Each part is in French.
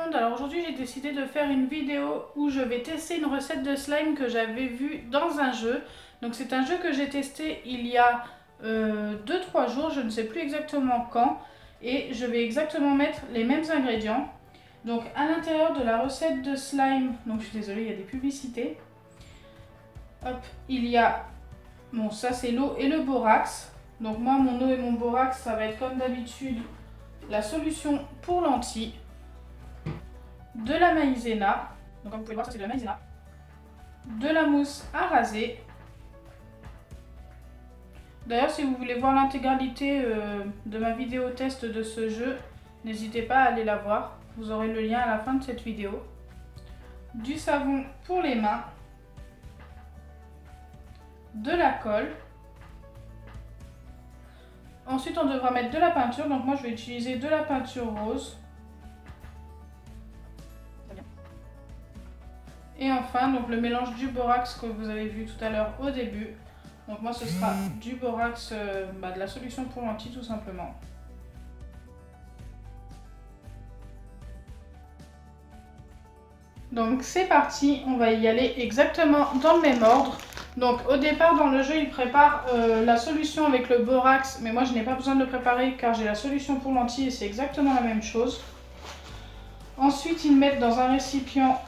monde, alors aujourd'hui j'ai décidé de faire une vidéo où je vais tester une recette de slime que j'avais vue dans un jeu. Donc c'est un jeu que j'ai testé il y a 2-3 jours, je ne sais plus exactement quand. Et je vais exactement mettre les mêmes ingrédients. Donc à l'intérieur de la recette de slime, donc je suis désolée il y a des publicités. Hop, il y a, bon ça c'est l'eau et le borax. Donc moi mon eau et mon borax ça va être comme d'habitude la solution pour lentilles. De la maïzena, donc comme vous pouvez voir ça c'est de la maïzena, de la mousse à raser. D'ailleurs si vous voulez voir l'intégralité de ma vidéo test de ce jeu, n'hésitez pas à aller la voir, vous aurez le lien à la fin de cette vidéo. Du savon pour les mains, de la colle. Ensuite on devra mettre de la peinture, donc moi je vais utiliser de la peinture rose. Et enfin, donc le mélange du borax que vous avez vu tout à l'heure au début. Donc moi ce sera du borax, de la solution pour lentilles tout simplement. Donc c'est parti, on va y aller exactement dans le même ordre. Donc au départ dans le jeu il prépare la solution avec le borax, mais moi je n'ai pas besoin de le préparer car j'ai la solution pour lentilles et c'est exactement la même chose. Ensuite ils mettent dans un récipient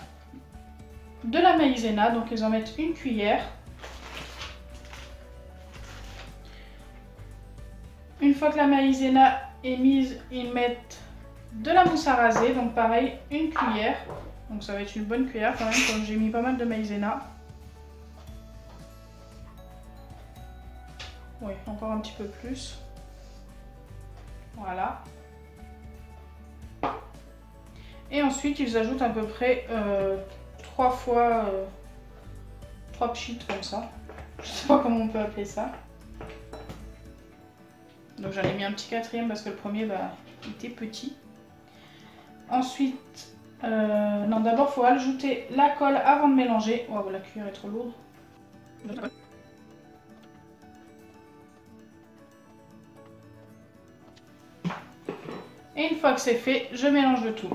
de la maïzena, donc ils en mettent une cuillère. Une fois que la maïzena est mise, ils mettent de la mousse à raser, donc pareil, une cuillère. Donc ça va être une bonne cuillère quand même, comme j'ai mis pas mal de maïzena. Oui, encore un petit peu plus. Voilà. Et ensuite, ils ajoutent à peu près 3 fois 3 pchits comme ça. Je sais pas comment on peut appeler ça. Donc j'en ai mis un petit quatrième parce que le premier il était petit. Ensuite, non d'abord il faut ajouter la colle avant de mélanger. Oh la cuillère est trop lourde. Et une fois que c'est fait, je mélange le tout.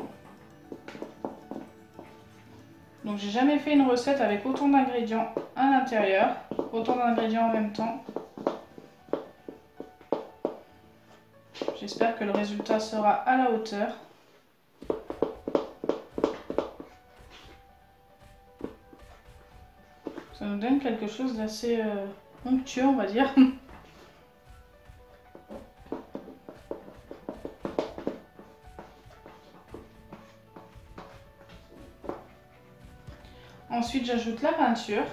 Donc j'ai jamais fait une recette avec autant d'ingrédients à l'intérieur, autant d'ingrédients en même temps. J'espère que le résultat sera à la hauteur. Ça nous donne quelque chose d'assez onctueux, on va dire. Ensuite, j'ajoute la peinture.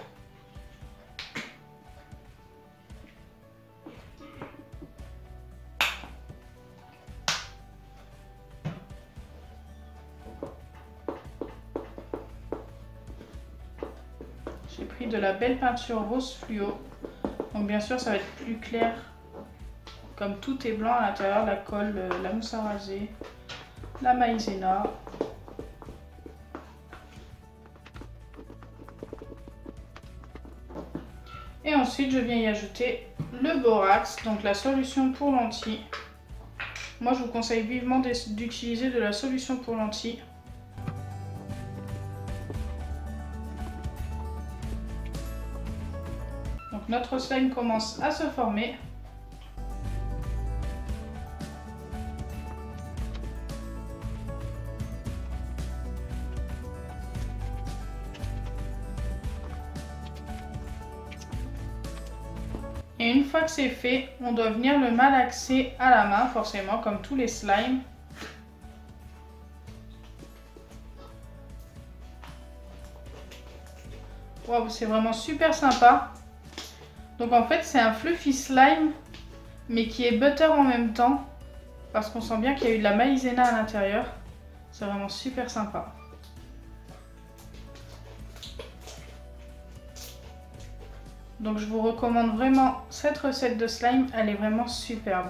J'ai pris de la belle peinture rose fluo. Donc bien sûr, ça va être plus clair. Comme tout est blanc à l'intérieur, la colle, la mousse à raser, la maïzena. Et ensuite, je viens y ajouter le borax, donc la solution pour lentilles. Moi, je vous conseille vivement d'utiliser de la solution pour lentilles. Donc notre slime commence à se former. Et une fois que c'est fait, on doit venir le malaxer à la main, forcément, comme tous les slimes. Wow, c'est vraiment super sympa. Donc en fait, c'est un fluffy slime, mais qui est butter en même temps, parce qu'on sent bien qu'il y a eu de la maïzena à l'intérieur. C'est vraiment super sympa. Donc je vous recommande vraiment cette recette de slime, elle est vraiment superbe.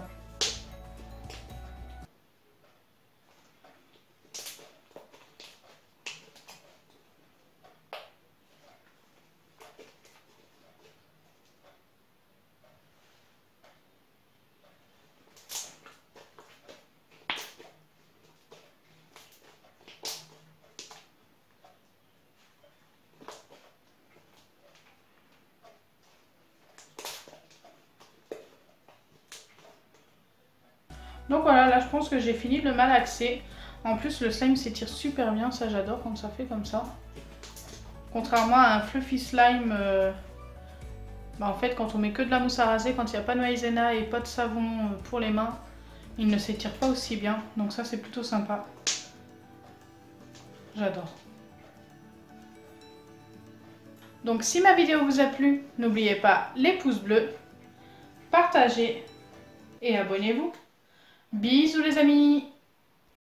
Donc voilà, là je pense que j'ai fini de le malaxer. En plus le slime s'étire super bien, ça j'adore quand ça fait comme ça. Contrairement à un fluffy slime, en fait quand on met que de la mousse à raser, quand il n'y a pas de maïzena et pas de savon pour les mains, il ne s'étire pas aussi bien. Donc ça c'est plutôt sympa. J'adore. Donc si ma vidéo vous a plu, n'oubliez pas les pouces bleus, partagez et abonnez-vous. Bisous les amis!